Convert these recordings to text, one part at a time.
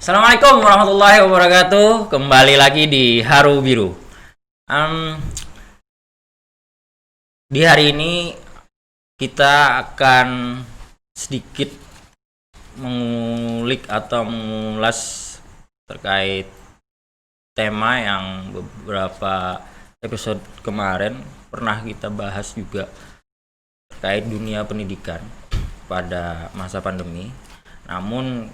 Assalamualaikum warahmatullahi wabarakatuh. Kembali lagi di Haru Biru. Di hari ini kita akan sedikit mengulik atau mengulas terkait tema yang beberapa episode kemarin pernah kita bahas juga terkait dunia pendidikan pada masa pandemi. Namun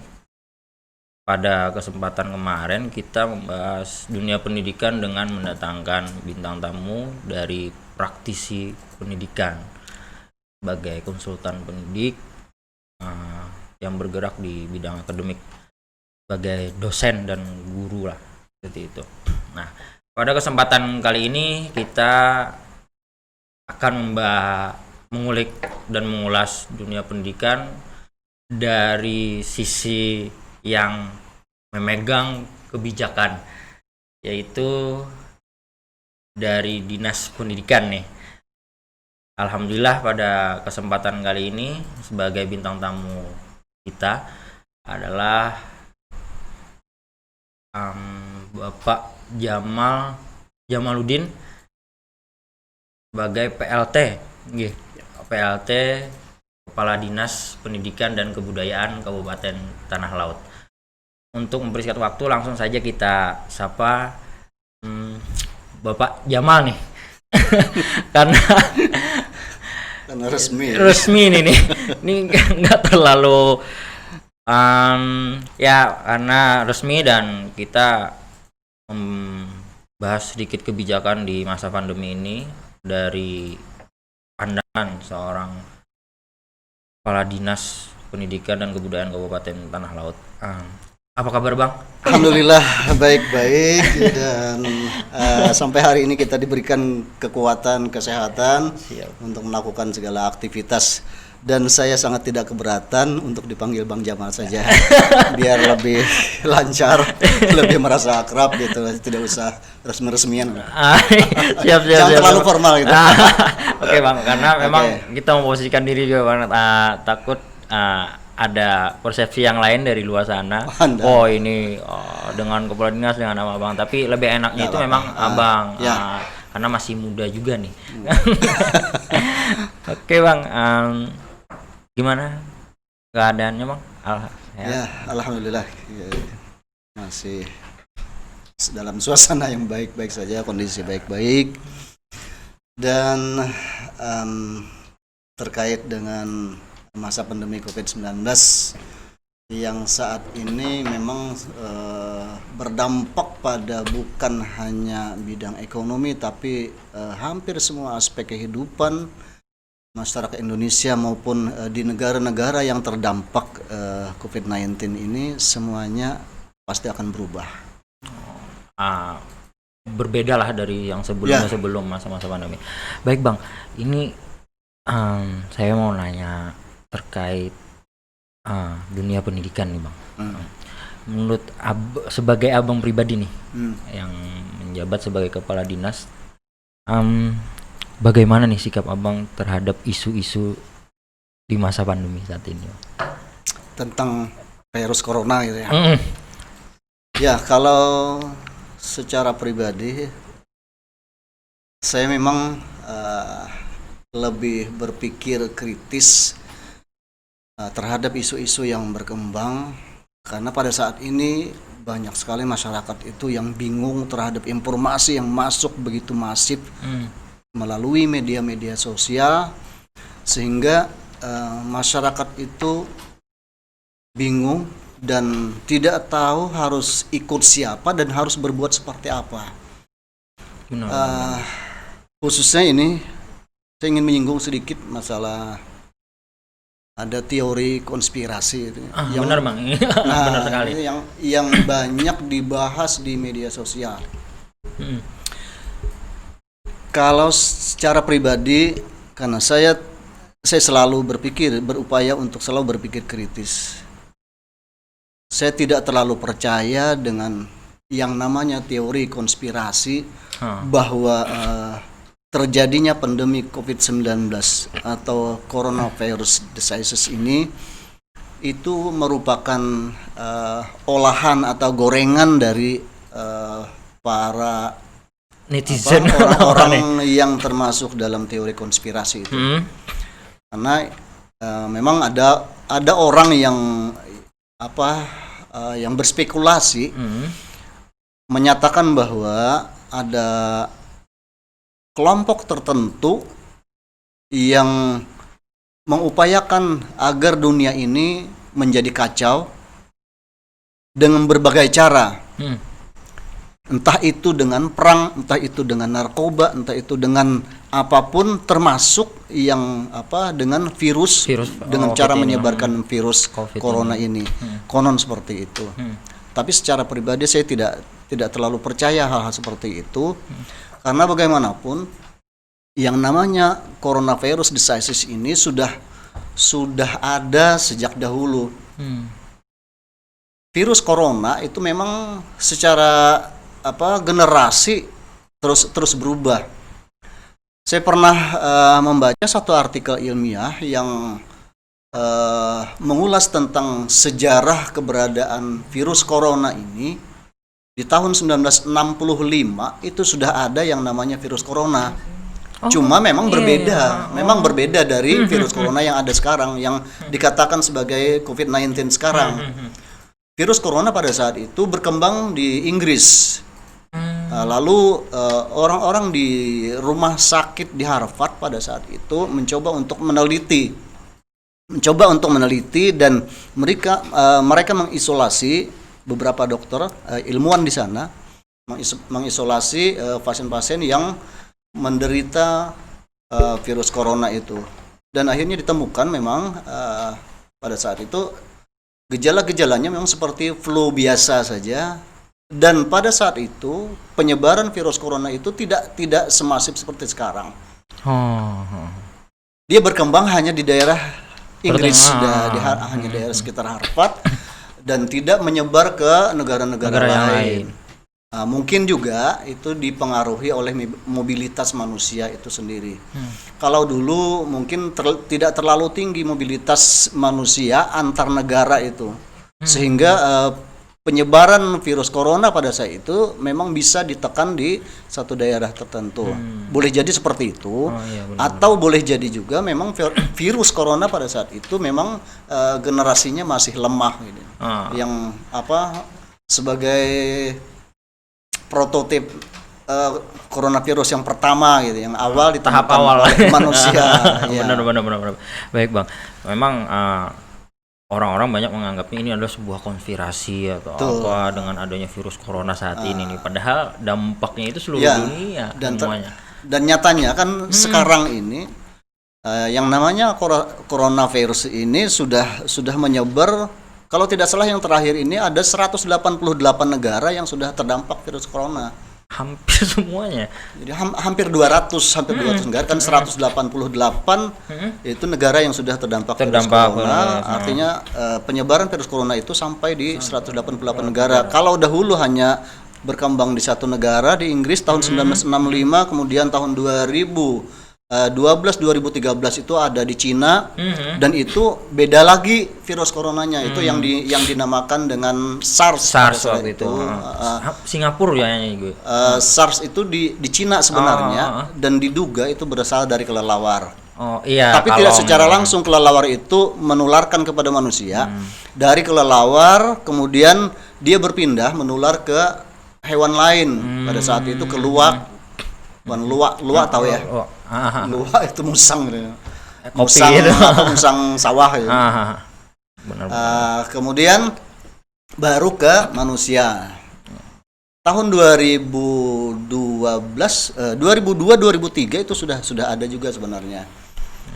pada kesempatan kemarin kita membahas dunia pendidikan dengan mendatangkan bintang tamu dari praktisi pendidikan sebagai konsultan pendidik yang bergerak di bidang akademik sebagai dosen dan guru lah, seperti itu. Nah, pada kesempatan kali ini kita akan mengulik dan mengulas dunia pendidikan dari sisi yang memegang kebijakan, yaitu dari Dinas Pendidikan nih. Alhamdulillah pada kesempatan kali ini sebagai bintang tamu kita adalah Bapak Jamaluddin sebagai PLT, PLT Kepala Dinas Pendidikan dan Kebudayaan Kabupaten Tanah Laut. Untuk mempersingkat waktu, langsung saja kita sapa Bapak Jamal nih. karena resmi nih nggak terlalu karena resmi dan kita membahas sedikit kebijakan di masa pandemi ini dari pandangan seorang Kepala Dinas Pendidikan dan Kebudayaan Kabupaten Tanah Laut. Apa kabar Bang? Alhamdulillah baik-baik dan sampai hari ini kita diberikan kekuatan, kesehatan untuk melakukan segala aktivitas, dan saya sangat tidak keberatan untuk dipanggil Bang Jamal saja biar lebih lancar, lebih merasa akrab gitu, tidak usah resmi-resmian. Siap. Jangan terlalu formal gitu. Oke Bang, karena memang kita memposisikan diri juga banget, takut ada persepsi yang lain dari luar sana. Ini dengan kepala dinas dengan nama Abang, tapi lebih enaknya itu memang Abang karena masih muda juga nih. Oke Bang, gimana keadaannya Bang? Alhamdulillah masih dalam suasana yang baik-baik saja, kondisi baik-baik. Dan terkait dengan masa pandemi COVID-19 yang saat ini memang berdampak pada bukan hanya bidang ekonomi, tapi hampir semua aspek kehidupan masyarakat Indonesia maupun di negara-negara yang terdampak COVID-19 ini, semuanya pasti akan berubah. Berbeda lah dari yang sebelum masa-masa pandemi. Baik Bang, ini saya mau nanya terkait dunia pendidikan nih Bang. Menurut sebagai Abang pribadi nih yang menjabat sebagai kepala dinas, bagaimana nih sikap Abang terhadap isu-isu di masa pandemi saat ini? Tentang virus corona gitu ya. Ya, kalau secara pribadi saya memang lebih berpikir kritis terhadap isu-isu yang berkembang, karena pada saat ini banyak sekali masyarakat itu yang bingung terhadap informasi yang masuk begitu masif melalui media-media sosial, sehingga masyarakat itu bingung dan tidak tahu harus ikut siapa dan harus berbuat seperti apa. Khususnya ini saya ingin menyinggung sedikit masalah ada teori konspirasi itu. Benar Bang. Benar sekali. Yang banyak dibahas di media sosial. Kalau secara pribadi, karena saya selalu berupaya untuk selalu berpikir kritis. Saya tidak terlalu percaya dengan yang namanya teori konspirasi bahwa terjadinya pandemi COVID-19 atau coronavirus disease ini itu merupakan olahan atau gorengan dari para Netizen orang-orang yang termasuk dalam teori konspirasi itu. Karena memang ada orang yang yang berspekulasi menyatakan bahwa ada kelompok tertentu yang mengupayakan agar dunia ini menjadi kacau dengan berbagai cara. Entah itu dengan perang, entah itu dengan narkoba, entah itu dengan apapun, termasuk yang dengan virus dengan cara menyebarkan virus COVID corona ini. Konon seperti itu. Tapi secara pribadi saya tidak terlalu percaya hal-hal seperti itu. Karena bagaimanapun yang namanya coronavirus disease ini sudah ada sejak dahulu. Virus corona itu memang secara generasi terus berubah. Saya pernah membaca satu artikel ilmiah yang mengulas tentang sejarah keberadaan virus corona ini. Di tahun 1965 itu sudah ada yang namanya virus corona. Cuma memang berbeda, memang berbeda dari virus corona yang ada sekarang, yang dikatakan sebagai COVID-19 sekarang. Virus corona pada saat itu berkembang di Inggris. Lalu orang-orang di rumah sakit di Harvard pada saat itu mencoba untuk meneliti dan mereka mengisolasi beberapa dokter ilmuwan di sana, mengisolasi pasien-pasien yang menderita virus corona itu, dan akhirnya ditemukan memang pada saat itu gejala-gejalanya memang seperti flu biasa saja, dan pada saat itu penyebaran virus corona itu tidak semasif seperti sekarang. Dia berkembang hanya di daerah Inggris, hanya daerah sekitar Harvard, dan tidak menyebar ke negara-negara lain. Mungkin juga itu dipengaruhi oleh mobilitas manusia itu sendiri. Kalau dulu mungkin tidak terlalu tinggi mobilitas manusia antar negara itu, sehingga penyebaran virus corona pada saat itu memang bisa ditekan di satu daerah tertentu. Boleh jadi seperti itu, atau boleh jadi juga memang virus corona pada saat itu memang generasinya masih lemah gitu. Yang sebagai prototip coronavirus yang pertama gitu, yang awal ditemukan oleh manusia. Benar. Baik Bang, memang orang-orang banyak menganggapnya ini adalah sebuah konspirasi atau apa dengan adanya virus corona saat ini nih. Padahal dampaknya itu seluruh dunia semuanya. Dan nyatanya kan sekarang ini yang namanya coronavirus ini sudah menyebar. Kalau tidak salah yang terakhir ini ada 188 negara yang sudah terdampak virus corona. Hampir semuanya. Jadi hampir 200 negara, kan 188 itu negara yang sudah terdampak virus corona. Artinya penyebaran virus corona itu sampai di 188 negara. Kalau dahulu hanya berkembang di satu negara, di Inggris tahun 1965, kemudian tahun 2013 itu ada di Cina, dan itu beda lagi virus coronanya, itu yang dinamakan dengan SARS waktu itu. Singapura ya gue. SARS itu di Cina sebenarnya, dan diduga itu berasal dari kelelawar. Tapi tidak secara langsung kelelawar itu menularkan kepada manusia. Dari kelelawar kemudian dia berpindah menular ke hewan lain. Pada saat itu ke luwak. Luwak tahu ya? Luwak itu musang gitu. Musang sawah gitu. Benar. Kemudian baru ke manusia. Tahun 2002-2003 itu sudah ada juga sebenarnya.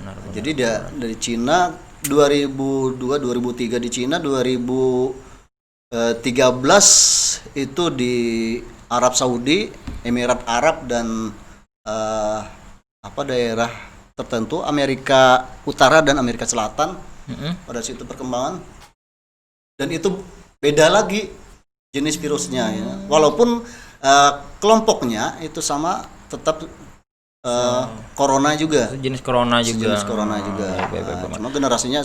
Benar. Jadi dari Cina 2002-2003 di Cina, 2013 itu di Arab Saudi, Emirat Arab, dan daerah tertentu Amerika Utara dan Amerika Selatan. Pada situ perkembangan, dan itu beda lagi jenis virusnya ya. Walaupun kelompoknya itu sama, tetap corona juga. Jenis corona juga. Cuma generasinya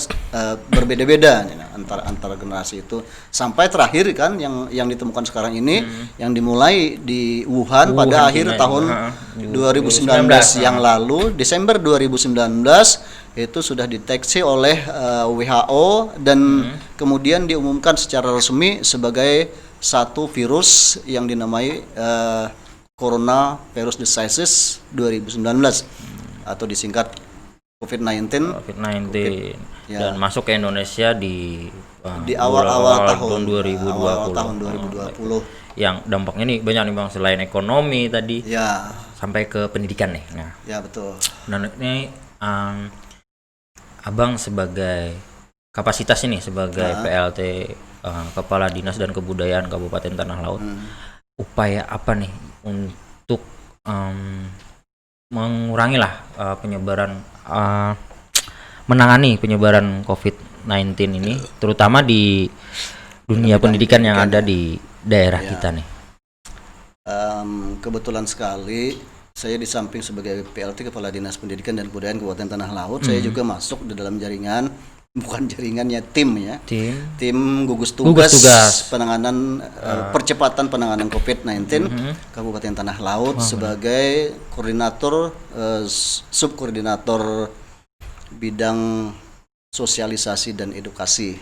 berbeda-beda. antara generasi itu sampai terakhir kan yang ditemukan sekarang ini yang dimulai di Wuhan pada akhir tahun 2019 yang lalu, Desember 2019 itu sudah deteksi oleh WHO dan kemudian diumumkan secara resmi sebagai satu virus yang dinamai Coronavirus Disease 2019 atau disingkat COVID-19 ya. Dan masuk ke Indonesia di awal tahun 2020. Yang dampaknya nih banyak nih Bang, selain ekonomi tadi ya sampai ke pendidikan nih. Nah, ya betul. Dan ini Abang sebagai kapasitas ini sebagai PLT Kepala Dinas dan Kebudayaan Kabupaten Tanah Laut, upaya apa nih untuk mengurangi lah penyebaran menangani penyebaran COVID-19 ini, terutama di dunia pendidikan yang ada di daerah kita nih. Kebetulan sekali saya di samping sebagai PLT Kepala Dinas Pendidikan dan Kebudayaan Kabupaten Tanah Laut, saya juga masuk di dalam jaringan, bukan jaringannya tim ya, tim gugus tugas penanganan percepatan penanganan COVID-19 Kabupaten Tanah Laut sebagai koordinator subkoordinator bidang sosialisasi dan edukasi.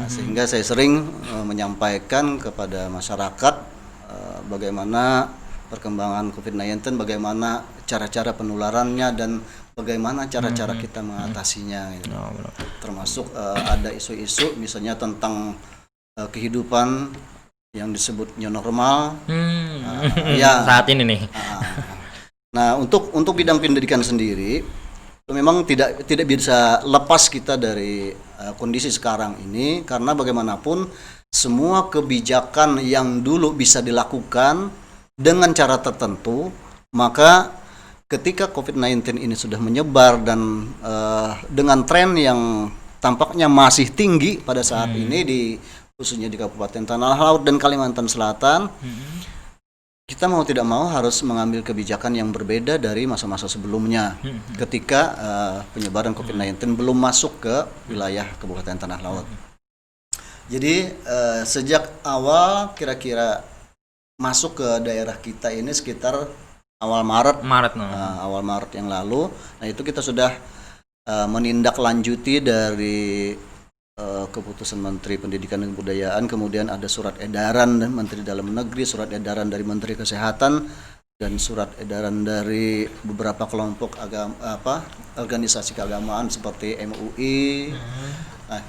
Sehingga saya sering menyampaikan kepada masyarakat bagaimana perkembangan COVID-19, bagaimana cara-cara penularannya dan bagaimana cara-cara kita mengatasinya gitu. Termasuk ada isu-isu misalnya tentang kehidupan yang disebut new normal ya saat ini nih. Nah, untuk bidang pendidikan sendiri memang tidak bisa lepas kita dari kondisi sekarang ini, karena bagaimanapun semua kebijakan yang dulu bisa dilakukan dengan cara tertentu, maka ketika COVID-19 ini sudah menyebar dan dengan tren yang tampaknya masih tinggi pada saat ini khususnya di Kabupaten Tanah Laut dan Kalimantan Selatan, kita mau tidak mau harus mengambil kebijakan yang berbeda dari masa-masa sebelumnya ketika penyebaran COVID-19 belum masuk ke wilayah Kabupaten Tanah Laut. Jadi sejak awal kira-kira masuk ke daerah kita ini sekitar awal Maret yang lalu. Nah, itu kita sudah menindaklanjuti dari keputusan Menteri Pendidikan dan Kebudayaan, kemudian ada surat edaran Menteri Dalam Negeri, surat edaran dari Menteri Kesehatan, dan surat edaran dari beberapa kelompok organisasi keagamaan seperti MUI. Nah,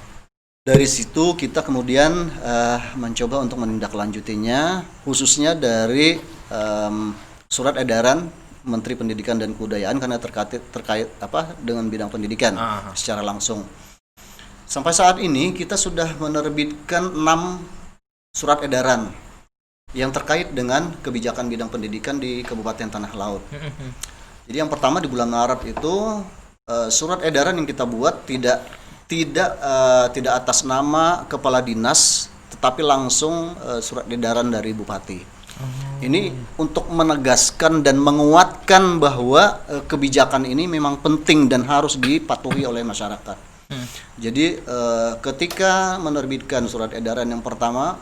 dari situ kita kemudian mencoba untuk menindaklanjutinya, khususnya dari surat edaran Menteri Pendidikan dan Kebudayaan karena terkait dengan bidang pendidikan secara langsung. Sampai saat ini kita sudah menerbitkan 6 surat edaran yang terkait dengan kebijakan bidang pendidikan di Kabupaten Tanah Laut. Jadi yang pertama di bulan Maret itu surat edaran yang kita buat tidak atas nama kepala dinas, tetapi langsung surat edaran dari bupati. Ini untuk menegaskan dan menguatkan bahwa kebijakan ini memang penting dan harus dipatuhi oleh masyarakat. Jadi ketika menerbitkan surat edaran yang pertama,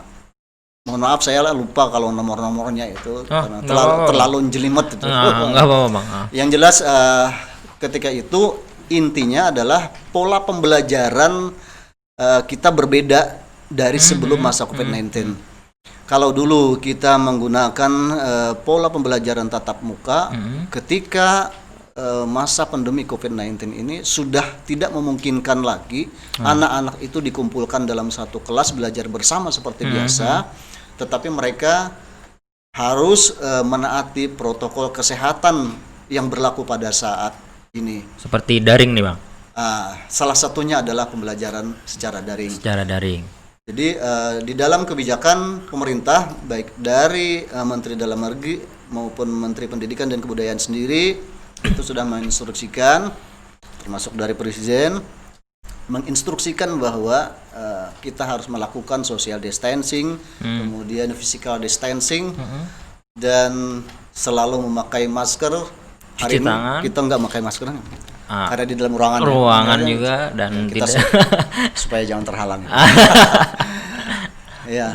mohon maaf saya lupa kalau nomor-nomornya itu karena terlalu jelimet itu. Enggak apa-apa Bang. Yang jelas ketika itu intinya adalah pola pembelajaran kita berbeda dari sebelum masa COVID-19. Kalau dulu kita menggunakan pola pembelajaran tatap muka, ketika masa pandemi COVID-19 ini sudah tidak memungkinkan lagi anak-anak itu dikumpulkan dalam satu kelas belajar bersama seperti biasa, tetapi mereka harus menaati protokol kesehatan yang berlaku pada saat ini. Seperti daring nih Bang. Salah satunya adalah pembelajaran secara daring. Jadi di dalam kebijakan pemerintah baik dari Menteri Dalam Negeri maupun Menteri Pendidikan dan Kebudayaan sendiri itu sudah menginstruksikan, termasuk dari Presiden, menginstruksikan bahwa kita harus melakukan social distancing, kemudian physical distancing, dan selalu memakai masker. Hari ini kita nggak memakai masker. ada di dalam ruangan ruangan ya. juga dan kita tidak supaya jangan terhalang. Ya.